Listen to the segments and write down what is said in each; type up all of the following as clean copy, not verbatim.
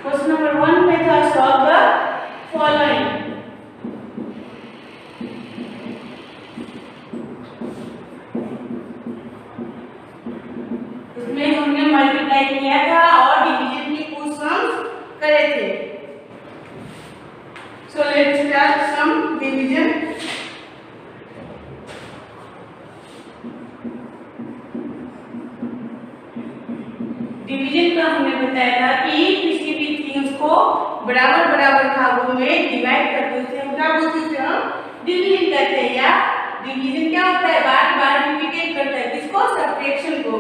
Question number 1 में था solve the following. इसमें हमने मल्टीप्लाई किया था और डिवीजन की कुछ सम्स करे थे। So let's start some division. Division का हमने बताया था कि किसी भी थिंग्स को बराबर बराबर भागों में डिवाइड करते हैं, हम क्या बोलते हैं, हम डिवीजन कहते हैं। या डिवीजन क्या होता है, बार बार रिपीटेड करता है, किसको, सब्ट्रैक्शन को।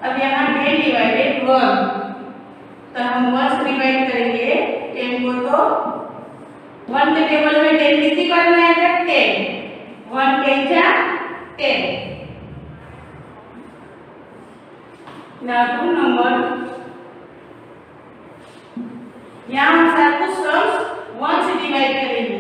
अब यहाँ 10 डिवाइडेड 1, तो हम 1 से डिवाइड करेंगे 10 को, तो 1 के टेबल में 10 कितनी बार में आएगा, 10, 1 10 जा 10। Now to number, यहाँ हम सारे कुछ सम्स 1 से डिवाइड करेंगे।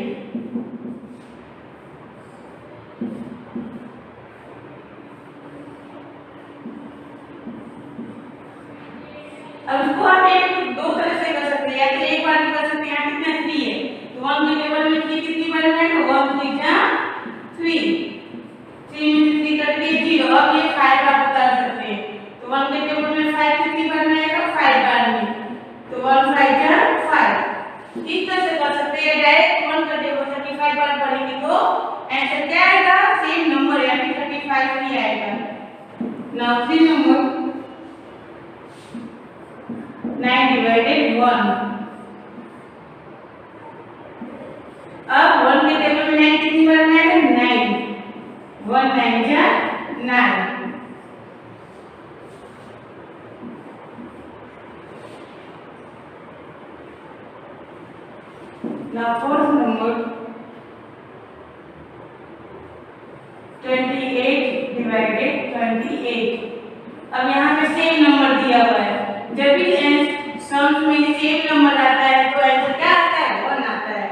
अब इसको आप दो तरह से कर सकते हैं, या तो एक बार कर सकते हैं। यहाँ कितना 3 है, तो 1 के टेबल में 3 कितनी बार में आएगा, 1 3 जा 3, 3 में 3 करके 0। अब ये 5 आप बता सकते हैं, तो 1 के टेबल में 5 कितनी बार में आएगा, 5 बार में, तो 1 5 जा 5। इस तरह से कर सकते हैं। डायरेक्ट 1 का टेबल 35 बार पढ़ेंगे तो आंसर क्या आएगा, सेम नंबर यानी 35 ही आएगा। Now 3 number 9 divided 1। अब 1 के टेबल में 9 कितनी बार में आएगा, 9, 1 9 जा 9। Now fourth number 28 divided 28। अब यहाँ पे सेम नंबर दिया हुआ है, जब भी सम्स में सेम नंबर आता है तो आंसर क्या आता है, 1 आता है।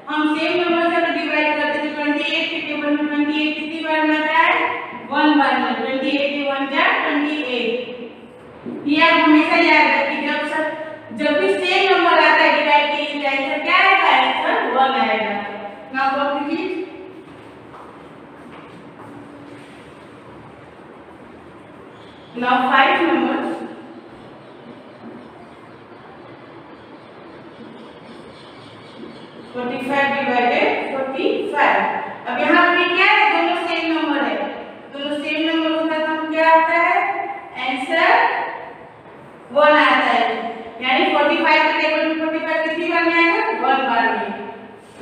हम सेम नंबर से डिवाइड करते हैं, 28 के टेबल में 28 कितनी बार में आता है, 1 बार में, 28 के 1 जा 28। ये आप हमेशा याद रखिए, जब भी सेम नंबर आता है डिवाइड के लिए आंसर क्या आएगा, आंसर 1 आएगा। Now complete. Now 5 number 45 divided 45। अब यहाँ पे क्या है, दोनों सेम नंबर है, दोनों सेम नंबर होता है तो हम क्या आता है, आंसर 1 आता है। यानी 45 के टेबल में 45 कितनी बार में आएगा, 1 बार में,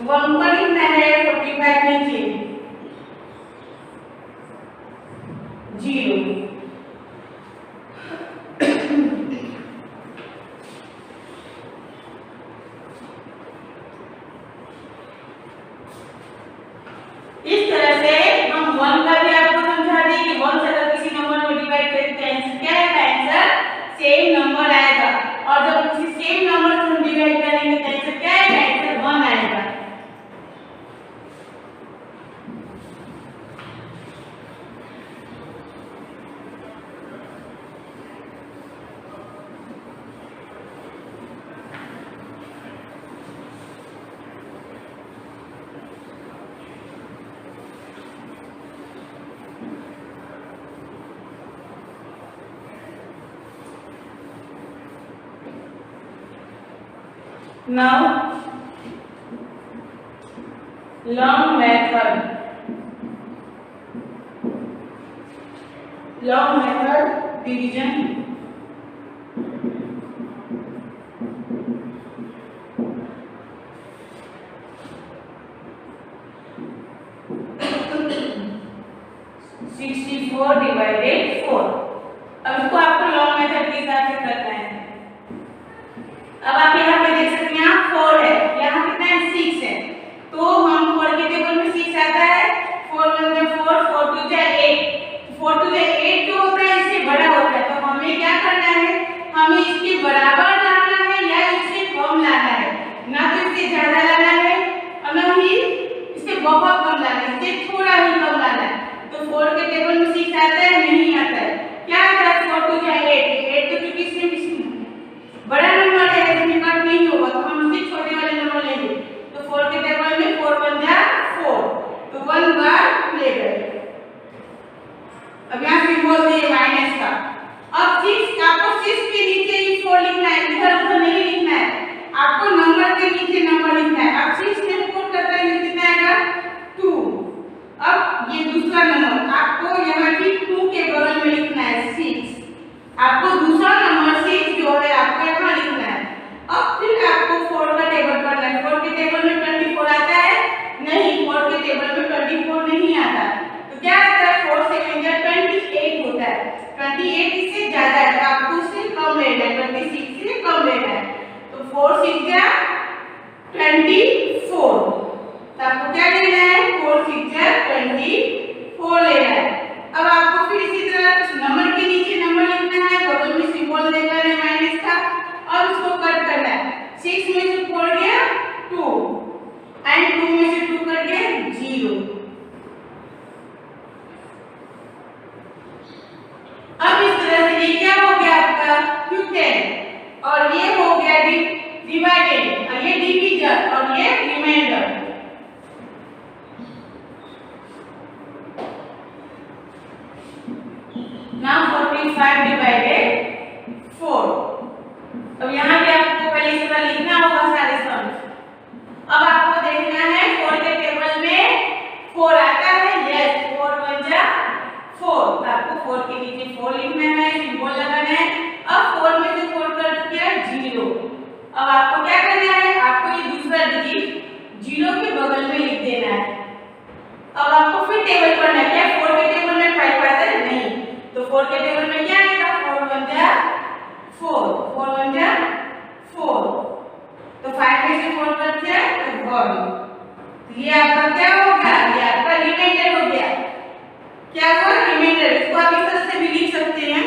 1 ऊपर कितना है, 45 नीचे 0। इस तरह से हम 1 का भी आपको समझा दें कि 1 से अगर किसी नंबर में डिवाइड करें तो आंसर क्या आएगा, आंसर सेम नंबर आएगा। और जब किसी सेम नंबर से हम डिवाइड करेंगे तो आंसर क्या आएगा, आंसर 1 आएगा। Now long method division। Divided 4। अब इसको आपको लॉन्ग मेथड के हिसाब से करना है। अब आप यहाँ पे देख सकते हैं, यहाँ 4 है, यहाँ कितना है, 6 है, तो हम 4 के टेबल में 6 आता है, 4 1 जा 4, 4 2 जा 8, 4 2 जा 8 जो होता है इससे बड़ा होता है, तो हमें क्या करना है, हमें इसके बराबर लाना है या इससे कम लाना है, ना तो इससे ज्यादा लाना है और ना ही इससे बहुत कम लाना है, इससे थोड़ा ही कम लाना है। तो 4 के टेबल में 6 आता है, नहीं आता है, क्या आता है, 4 2 जा 8, 28 इससे ज्यादा है तो आपको उससे कम लेना है, 26 से कम लेना है। तो 4 6 जा 24, तो आपको क्या लेना है, 4 6 जा 24 लेना है। अब आपको फिर इसी तरह कुछ नंबर के नीचे नंबर लिखना है, बगल में सिंबल देना है माइनस का और उसको कट करना है। 6 में से 4 गया 2 एंड 2 में से 2 कट गया 0। अब इस तरह से ये क्या हो गया आपका क्यूटेन और ये हो गया डिवाइडेड और ये डिवीजन और ये रिमाइंडर। Now 45 divided 4। अब यहाँ पे आपको पहले इस तरह लिखना होगा सारे सम्स। अब आपको देखना है 4 के टेबल में 4 आता है, यस 4 1 जा 4, तो आपको 4 के नीचे 4 लिखना है, सिंबल लगाना है। अब 4 में से 4 कट गया 0। अब आपको क्या करना है, आपको ये दूसरा डिजिट 0 के बगल में लिख देना है। अब आपको फिर टेबल पढ़ना है, क्या 4 के टेबल में 5 आता है, नहीं, तो 4 के टेबल में क्या आएगा, 4 1 जा 4, 4 1 जा 4, तो 5 में से 4 कट जाए तो 1। तो ये आपका क्या होगा, ये आपका रिमाइंडर हो गया। क्या हुआ, रिमाइंडर। इसको आप इस तरह से भी लिख सकते हैं,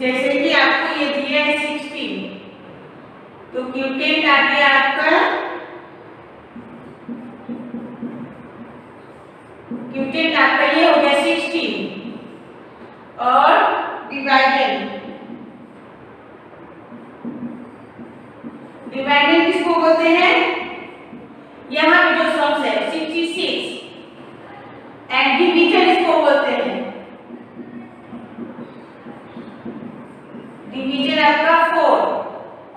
जैसे कि आपको ये दिया है 16, तो क्यूटेन आ गया आपका, क्यूटेन आपका ये हो गया 16 और डिवाइडेड किसको बोलते हैं, यहाँ पे जो सम्स है 66 एंड डिवीजन इसको बोलते हैं, डिवीजन आपका 4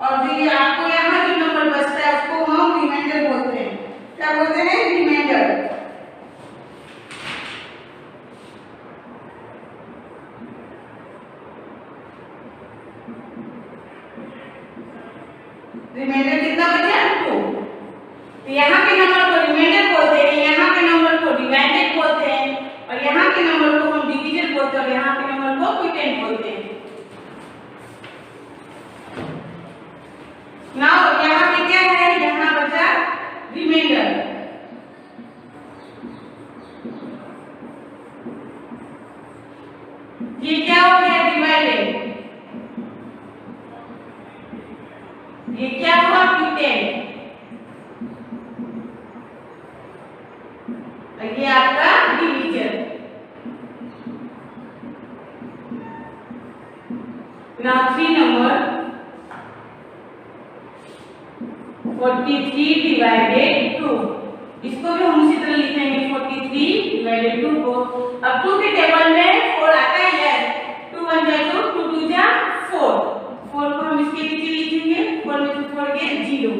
और जो ये आपको यहाँ जो नंबर बचता है उसको हम रिमाइंडर बोलते हैं। क्या बोलते हैं, रिमाइंडर। रिमाइंडर कितना बचा, 2। तो यहाँ के नंबर को रिमाइंडर बोलते हैं, यहाँ के नंबर को डिवाइडेड बोलते हैं और यहाँ के नंबर को हम डिवीजन बोलते हैं और यहाँ के नंबर को क्यूटेन बोलते हैं। नाउ यहाँ पे क्या है, यहाँ बचा रिमाइंडर। ये क्या हो गया, डिवाइडेड, ये क्या हुआ, क्यूटेन, और ये आपका डिवीजन। नाउ 3 नंबर 43 डिवाइडेड 2, इसको भी हम उसी तरह लिखेंगे 43 डिवाइडेड 2 को। अब 2 के टेबल में 4 आता है, 2 1 जा 2, 2 2 जा 4, 4 को हम इसके नीचे लिखेंगे, 4 में से 4 गया 0।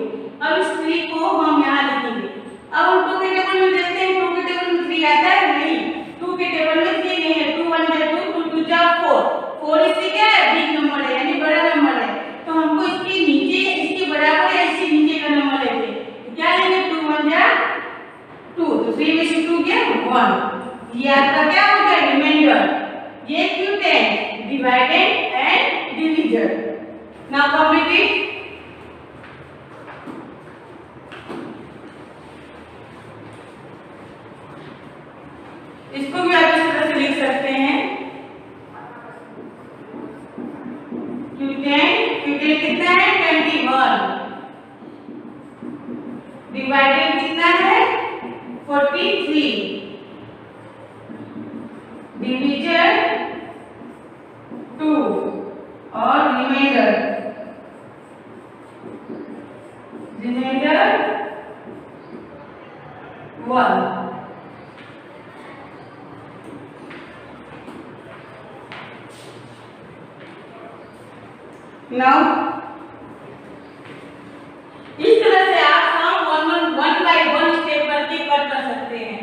अब इस 3 को हम यहाँ लिखेंगे। अब हम 2 के टेबल में देखते हैं, 2 के टेबल में 3 आता है, नहीं, 2 के टेबल में 3 नहीं है, 2 1 जा 2, 2 2 जा 4, 4 इससे क्या है, बिग नंबर है यानी बड़ा नंबर है, तो हमको इसके नीचे इसके बराबर है इससे नीचे का नंबर लेंगे, तो क्या लेंगे, 2 1 जा 2, तो 3 में से 2 गया 1। ये आपका क्या हो गया, रिमाइंडर। ये क्यूटेन, divided and division. Now complete it. इसको भी आप इस तरह से लिख सकते हैं, क्यूटेन कितना है, 21, डिवाइडेड कितना है, 43, डिवीजन 2 और रिमाइंडर 1। नाउ इस तरह से आप सम 1 बाय 1 स्टेप करके कट कर सकते हैं।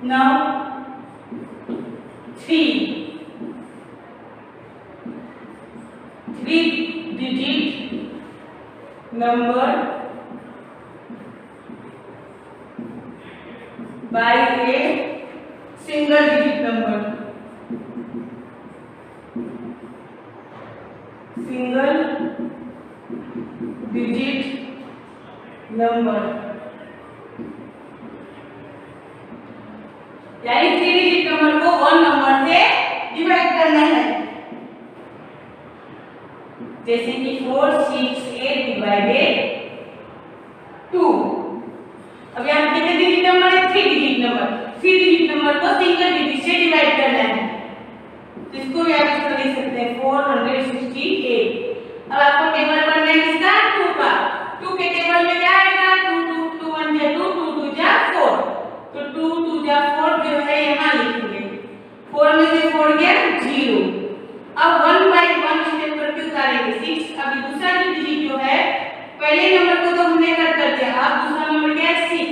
Now 3 digit number by a single digit number. Single digit number यानी 3 डिजिट नंबर को 1 नंबर से डिवाइड करना है। जैसे कि 4 6 8 डिवाइडेड 2। अब यहाँ कितने डिजिट नंबर है? 3 डिजिट नंबर। 3 डिजिट नंबर को सिंगल डिजिट से डिवाइड करना है, तो इसको भी आप इस तरह लिख सकते हैं 468। अब आपको टेबल बनना है किसका? 2 का। 2 के टेबल में क्या आएगा? 2 2 1 जा 2 2 2 जा 4, तो 2 2 जा 4 जो है यहाँ लिखेंगे। 4 में से 4 गया 0। अब 1 बाय 1 स्टेप करके उतारेंगे 6। अभी दूसरा डिजिट जो है, पहले नंबर को तो हमने कट कर दिया, अब दूसरा नंबर क्या है? 6।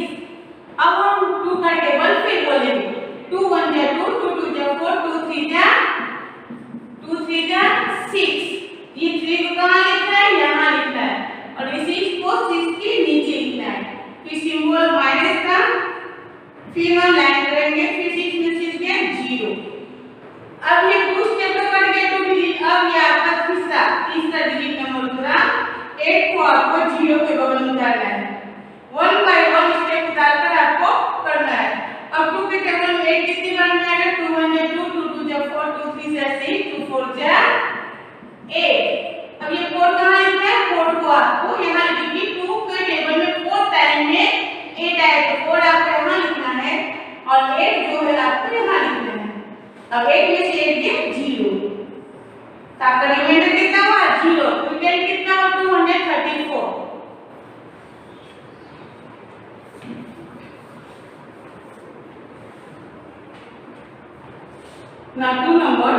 अब हम 2 का टेबल फिर बोलेंगे 2 1 जा 2 2 2 जा 4 2 3 जा 6। ये 3 को कहाँ लिखना है? यहाँ लिखना है, और ये 6 को 6 के नीचे लिखना है। फिर सिंबल माइनस का, फिर हम लाइन करेंगे, फिर 6 में 6 गया 0। अब ये 2 स्टेप तो कट गए 2 डिजिट। अब ये आपका तीसरा डिजिट नंबर उतरा 8 को आपको 0 के बगल में उतारना है। 1 बाय 1 स्टेप उतारकर आपको करना है। अब 2 के टेबल में 8 कितनी बार में आएगा? 2 1 जा 2 2 2 जा 4 2 3 जा 6 2 4 जा 8। अब ये 4 कहाँ लिखना है? 4 को आपको यहाँ लिखिए। 2 के टेबल में 4 टाइम में 8 आए, तो 4 आपको यहाँ लिखना है, और 8 जो है आपको यहाँ लिखना है। अब 8 में से 8 गया 0, तो आपका रिमाइंडर कितना हुआ? 0। तो 10 कितना हुआ? 234। Now 2 number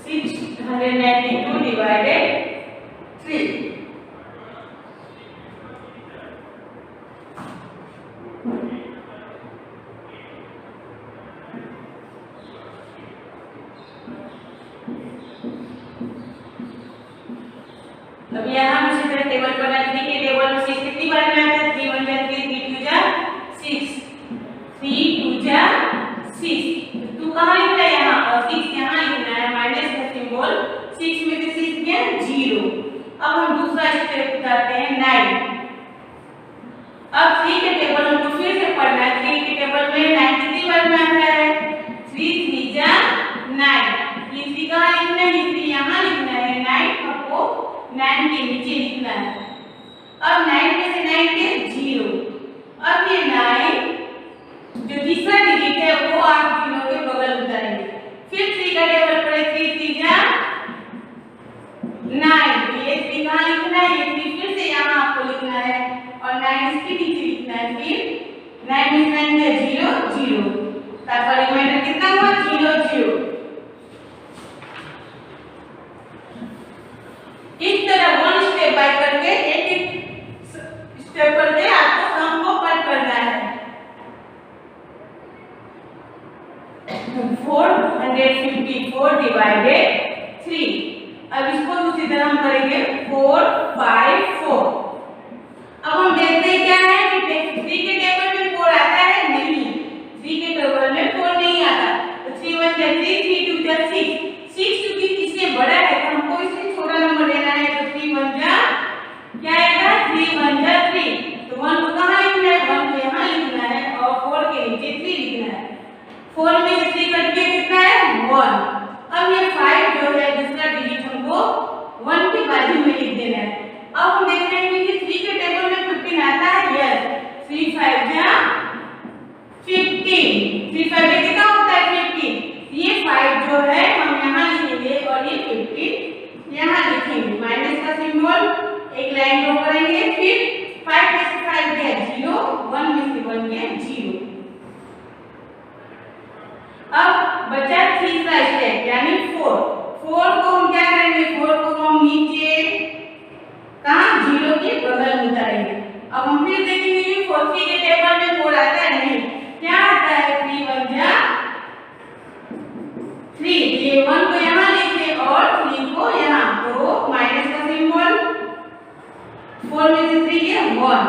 692 divided 3। अब यहाँ हम इसी तरह टेबल बना 3 के टेबल में 6 कितनी बार में आता है? 3 1 जा 3 3 2 जा 6 3 2 जा 6। तो 2 कहाँ लिखना है? यहाँ, और 6 यहाँ लिखना है, माइनस का सिंबल। 6 में से 6 गया 0। अब हम दूसरा स्टेप उतारते हैं 9। अब 3 के टेबल हमको फिर से पढ़ना है। 3 के टेबल में 9 कितनी बार में आता है? 3 3 जा 9। ये 3 कहाँ लिखना है? 3 यहाँ लिखना है। 9 आपको 9 के नीचे लिखना है। अब 9 में से 9 के 0। अब ये 9 जो तीसरा डिजिट है वो आप 0 के बगल उतारेंगे। फिर 3 का टेबल पड़े 3 3 जा 9। ये 3 कहाँ लिखना है? ये 3 फिर से यहाँ आपको लिखना है, और 9 इसके नीचे लिखना है। फिर 9 में 9 है 0 0, तो आपका रिमाइंडर कितना हुआ? 0 0। इस तरह 1 स्टेप बाय करके, एक स्टेप करके आपको सम को कट करना है। 454 डिवाइडेड 3। अब इसको दूसरी तरह हम करेंगे 4 5 4। अब हम देखते हैं क्या है कि 3 के टेबल में 4 आता है? नहीं, 3 के टेबल में 4 नहीं आता। तो 3 1 जा 3 3 2 जा 6। 6 क्योंकि इससे बड़ा है, तो हमको इससे छोटा नंबर लेना है। तो 3 1 जा क्या आएगा? 3 1 जा 3। तो 1 को कहाँ लिखना है? 1 को यहाँ लिखना है, और 4 के नीचे 3 लिखना है। 4 में से 3 कट के कितना है? 1। अब ये 5 जो है दूसरा डिजिट हमको 1 के बाजू में लिख देना है। अब हम देख रहे हैं कि 3 के टेबल में 15 आता है। यस, 3 5 जा 15। 3 5 में कितना होता है? 15। ये 5 जो है हम यहाँ लिखेंगे, और ये 15 यहाँ लिखेंगे। माइनस का सिंबल, एक लाइन ड्रॉ करेंगे। फिर 5 में से 5 गया 0, 1 में से 1 गया 0। अब बचा तीसरा स्टेप यानी 4 को हम क्या करेंगे? 4 को हम नीचे कहाँ? 0 के बगल में उतारेंगे। अब हम फिर देखेंगे कि 4 के टेबल लीजिए 1,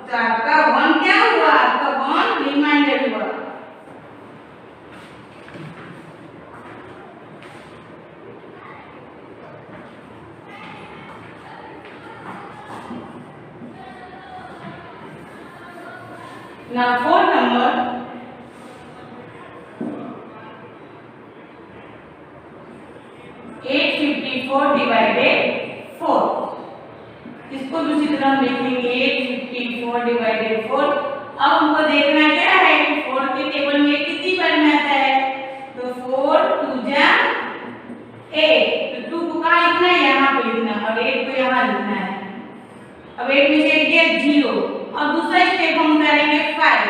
तो आपका 1 क्या हुआ, आपका 1 रिमाइंडर हुआ। Now 4 number, 854 divided 4, इसको दूसरी तरह हम लिखेंगे 854 डिवाइडेड 4। अब हमको देखना क्या है कि 4 के टेबल में कितनी बार में आता है, तो 4 2 जा 8, तो 2 को कहाँ लिखना है, यहाँ पे लिखना, और 8 को यहाँ लिखना है। अब 8 में से गया 0, और दूसरा स्टेप हम करेंगे 5।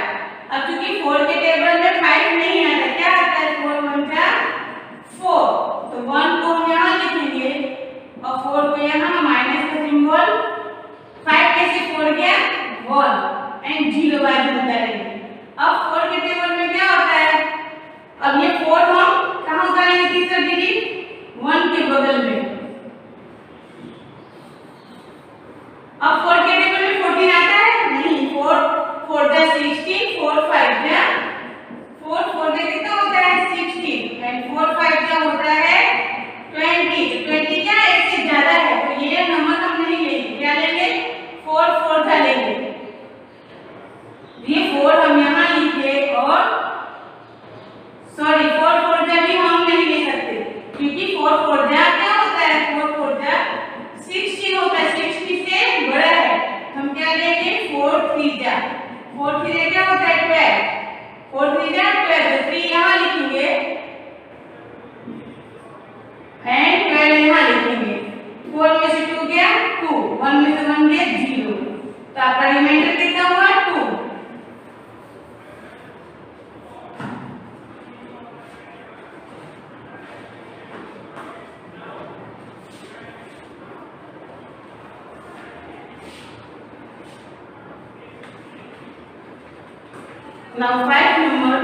अब चूंकि 4 के टेबल में 5 नहीं आता, क्या आता है, 4 1 जा 4, तो 1 को हम यहाँ लिखेंगे और 4 को यहाँ माइनस का सिंबल, 5 कैसे 4 गया 1 एंड 0 बाजू में उतारेंगे। अब 4 के टेबल में क्या होता है, अब ये 4 हम कहाँ उतारेंगे, तीसरा डिजिट 1 के बगल में। अब 4 के टेबल में 14 आता है नहीं, 4 4 जा 16, 4 5 जा 4 4 जा कितना होता है 16 एंड 4 5 जा होता है 20, तो 20 क्या एक से ज्यादा है, तो ये नंबर हम नहीं लेंगे, क्या लेंगे 4 4 जा लेंगे। ये 4 हम यहाँ लिखे, और सॉरी 4 4 जा भी हम नहीं ले सकते, क्योंकि 4 4 जा क्या होता है, 4 4 जा 16 होता है, 60 से बड़ा है, हम क्या लेंगे 4 3 जा, 4 3 जा क्या होता है 12, 4 3 जा 12, तो 3 यहाँ लिखेंगे एंड 12 यहाँ लिखेंगे। 4 में से 2 गया 2, 1 में से 1 गया 0, तो आपका रिमाइंडर कितना हुआ 2। Now 5 number,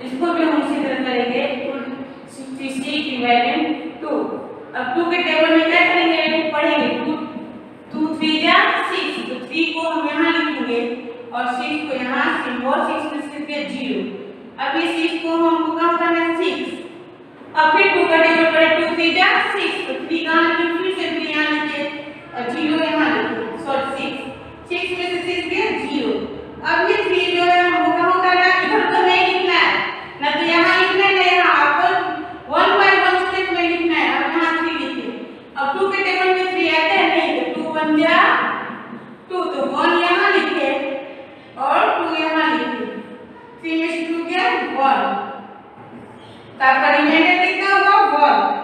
इसको भी हम उसी तरह करेंगे 66 डिवाइडेड 2। अब 2 के टेबल में क्या करेंगे, पढ़ेंगे 2 2 3 जा 6, तो 3 को हम यहाँ लिखेंगे और 6 को यहाँ सिंबल 6 में से गया 0। अब ये 6 को हमको कहाँ करना है 6, अब फिर 2 का टेबल पढ़े 2 3 जा 6, तो 3 कहाँ लिखे, फिर से 3 यहाँ लिखे और 0 यहाँ लिखे, सॉरी 6 में से 6 गया 0। अब ये 3 जो है हमको कहाँ करना है, इधर तो नहीं लिखना है ना, तो यहाँ लिखना है ना, यहाँ आपको 1 बाय 1 स्टेप में लिखना है। अब यहाँ 3 लिखे, अब 2 के टेबल में 3 आता है नहीं, तो 2 1 जा 2, तो 1 यहाँ लिखे और 2 यहाँ लिखे, 3 में से 2 गया 1, तो आपका रिमाइंडर कितना होगा 1।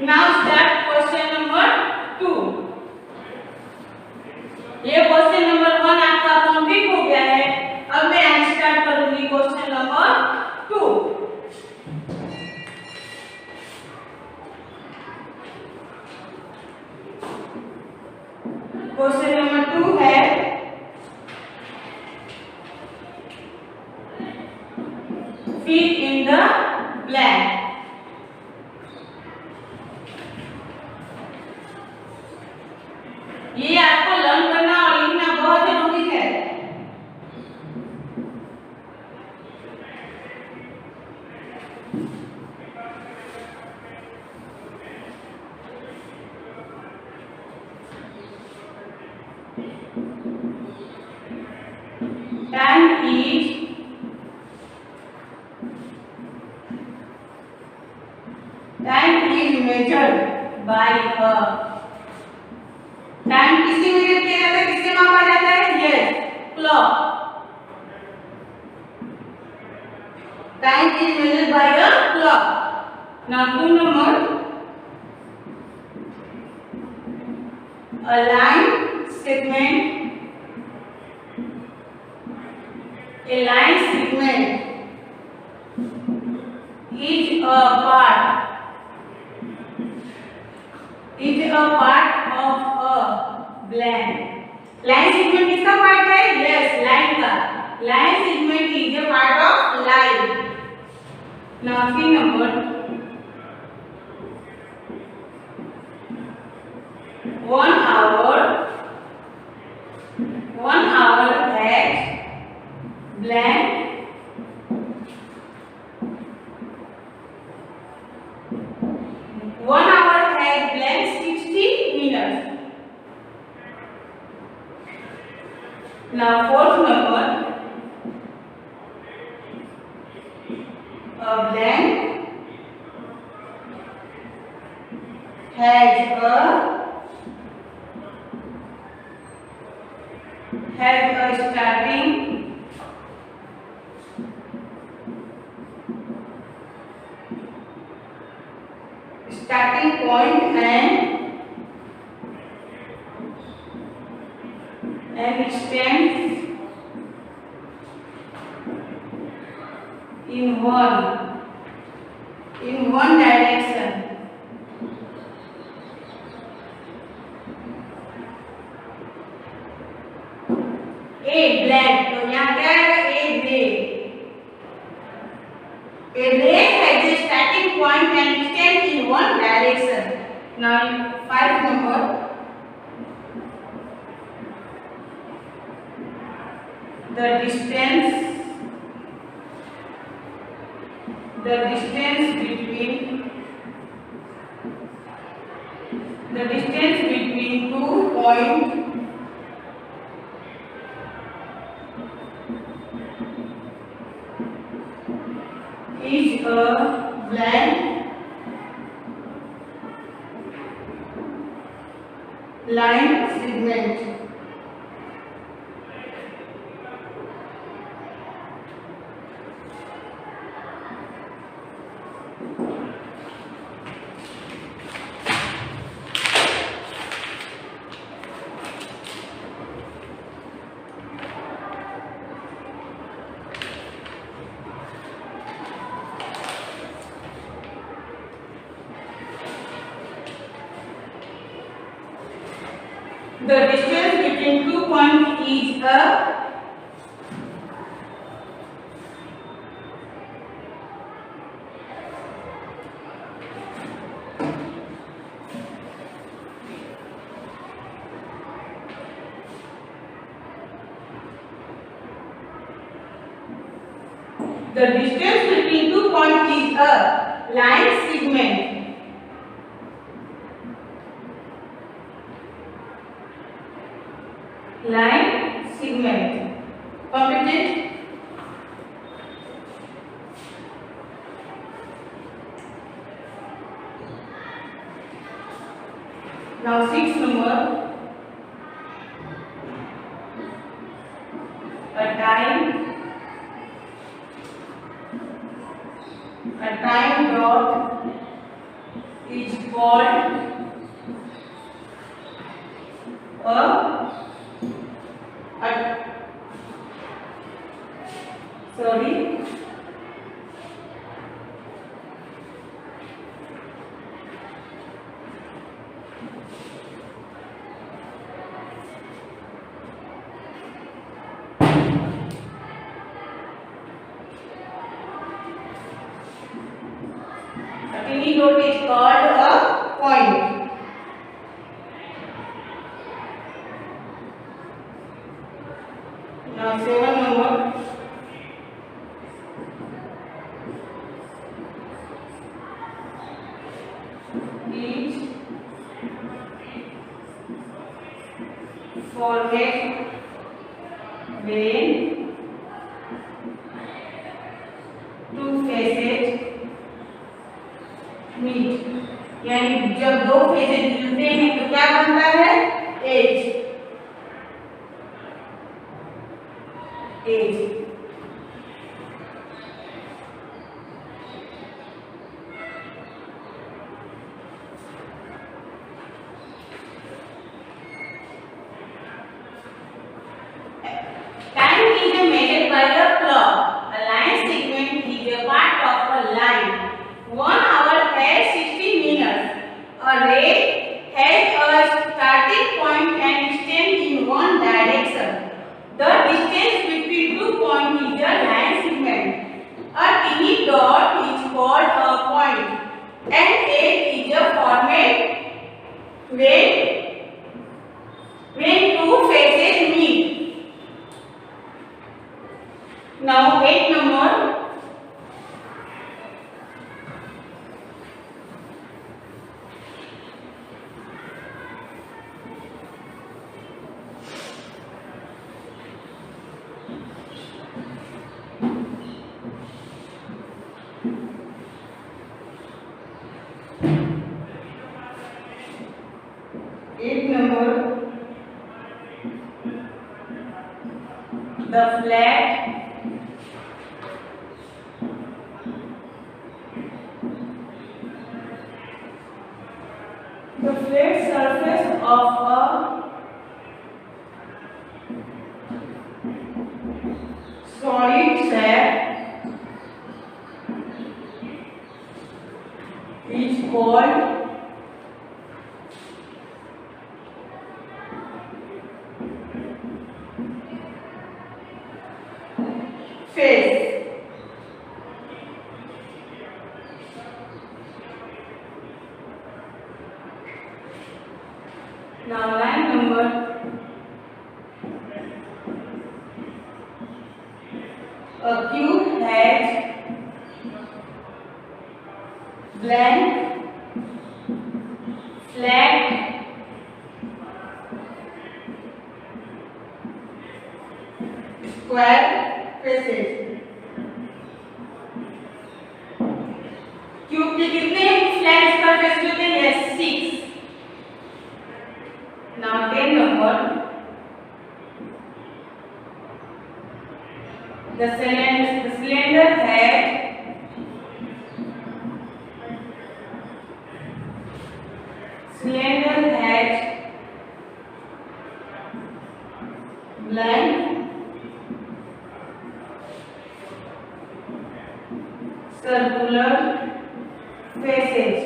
Now start question number 2। ये क्वेश्चन नंबर 1 आपका कंप्लीट हो गया है। अब मैं आज स्टार्ट करूंगी क्वेश्चन नंबर 2। क्वेश्चन नंबर 2 है fill in the blank। ये आपको लर्न करना और लिखना बहुत जरूरी है। Time is measured by a। Time किससे मेजर किया जाता है, किससे मापा जाता है, yes clock. Time is measured by a clock. Now 2 number A line segment. A line segment is a part of a blank. Line segment किसका part है? Yes, line का. Line segment is a part of line. Now see number 1 hour has blank 1 hour has blank 60 minutes. Now fourth number, a blank has a starting point and it stands in one direction. A blank, तो यहाँ क्या है? A ray. A ray has a starting point and it stands in one direction. Now, 5 number. The distance between 2 points is a blank line segment. The distance between 2 points is a line segment. Line segment. Completed. Now 6 number. A time dot is called tiny dot is called a point. Now 7 number. Is formed when two faces meet. यानी जब दो phases मिलते हैं तो क्या बनता है? As. has a starting point and distance in one direction. The distance between two points is a line segment. A teeny dot is called a point, and it is a format when two faces meet. Now 8 number. The flat surface of a solid shape is called face. Now line number. A cube has blank, flat, square faces. Cube के कितने flat square face होते हैं? Yes 6. Now 10 number. The cylinder has blank, circular faces.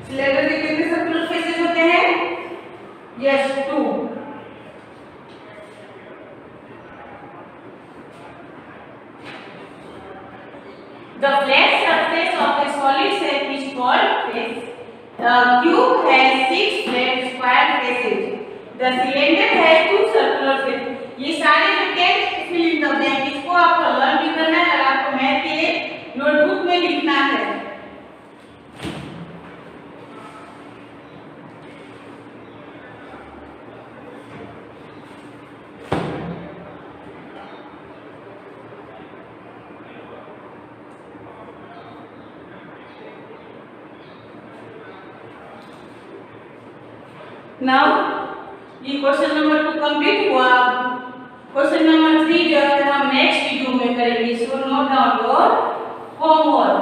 Cylinder के कितने circular faces होते हैं? Yes 2. The flat surface of a solid shape is called face. The cube has 6 flat square faces. The cylinder has 2 circular faces. ये सारे जो text fill in the blank इसको आपको learn भी करना है और आपको मैथ के नोटबुक में लिखना है. Now ये क्वेश्चन नंबर 2 कंप्लीट हुआ. क्वेश्चन नंबर 3 जो है हम नेक्स्ट वीडियो में करेंगे. So note down your homework.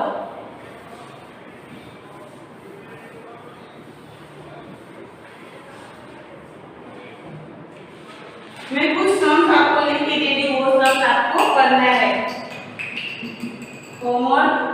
मैं कुछ सम्स आपको लिख के दे दी, वो सब आपको करना है. होमवर्क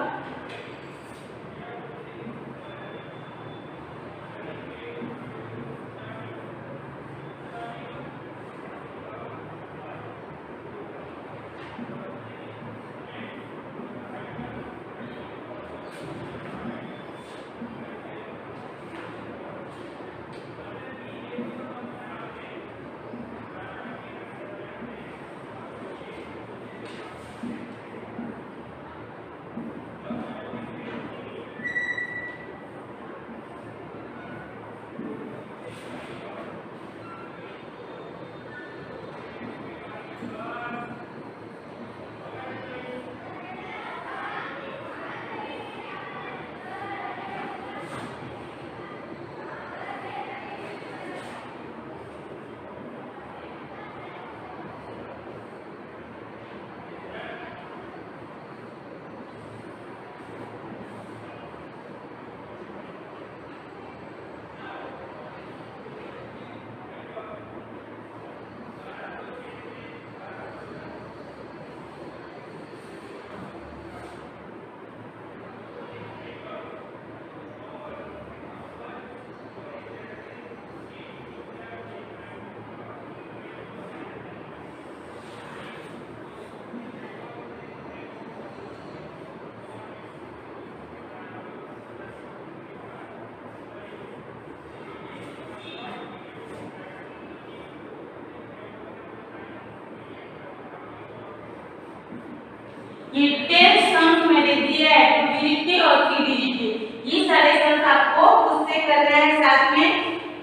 ये सारे सम आपको खुद से करना है। साथ में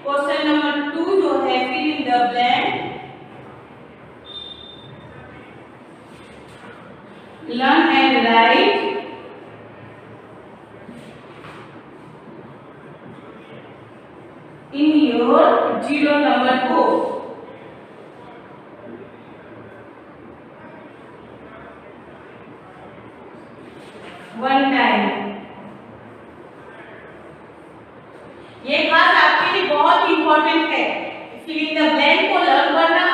क्वेश्चन नंबर 2 जो है fill in the blank, learn and write in your 0 number book. One time. ये खास आपके लिए बहुत इंपॉर्टेंट है। फिल इन द ब्लैंक को लर्न करना